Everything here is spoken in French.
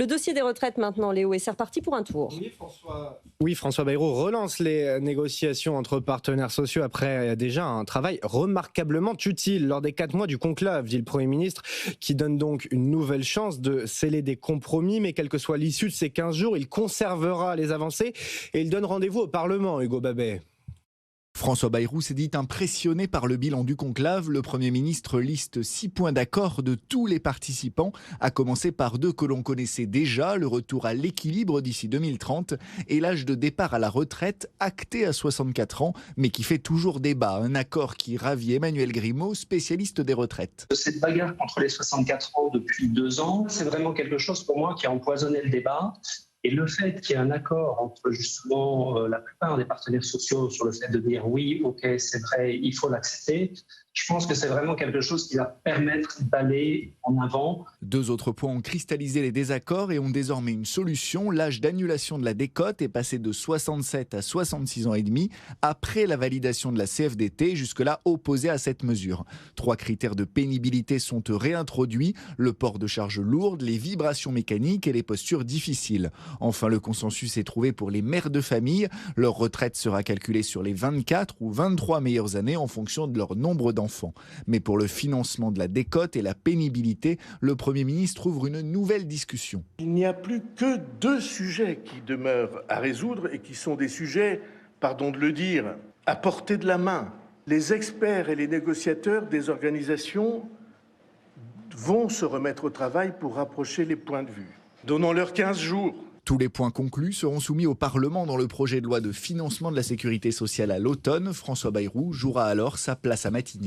Le dossier des retraites maintenant, Léo, et c'est reparti pour un tour. Oui, François Bayrou relance les négociations entre partenaires sociaux après déjà un travail remarquablement utile lors des 4 mois du conclave, dit le Premier ministre, qui donne donc une nouvelle chance de sceller des compromis. Mais quelle que soit l'issue de ces 15 jours, il conservera les avancées et il donne rendez-vous au Parlement, Hugo Babet. François Bayrou s'est dit impressionné par le bilan du conclave. Le Premier ministre liste 6 points d'accord de tous les participants, à commencer par 2 que l'on connaissait déjà, le retour à l'équilibre d'ici 2030 et l'âge de départ à la retraite acté à 64 ans, mais qui fait toujours débat. Un accord qui ravit Emmanuel Grimaud, spécialiste des retraites. Cette bagarre contre les 64 ans depuis 2 ans, c'est vraiment quelque chose pour moi qui a empoisonné le débat. Et le fait qu'il y ait un accord entre justement la plupart des partenaires sociaux sur le fait de dire oui, ok, c'est vrai, il faut l'accepter, je pense que c'est vraiment quelque chose qui va permettre d'aller en avant. 2 autres points ont cristallisé les désaccords et ont désormais une solution. L'âge d'annulation de la décote est passé de 67 à 66 ans et demi après la validation de la CFDT, jusque-là opposée à cette mesure. 3 critères de pénibilité sont réintroduits, le port de charges lourdes, les vibrations mécaniques et les postures difficiles. Enfin, le consensus est trouvé pour les mères de famille. Leur retraite sera calculée sur les 24 ou 23 meilleures années en fonction de leur nombre d'enfants. Mais pour le financement de la décote et la pénibilité, le Premier ministre ouvre une nouvelle discussion. Il n'y a plus que 2 sujets qui demeurent à résoudre et qui sont des sujets, pardon de le dire, à portée de la main. Les experts et les négociateurs des organisations vont se remettre au travail pour rapprocher les points de vue. Donnons-leur 15 jours. Tous les points conclus seront soumis au Parlement dans le projet de loi de financement de la sécurité sociale à l'automne. François Bayrou jouera alors sa place à Matignon.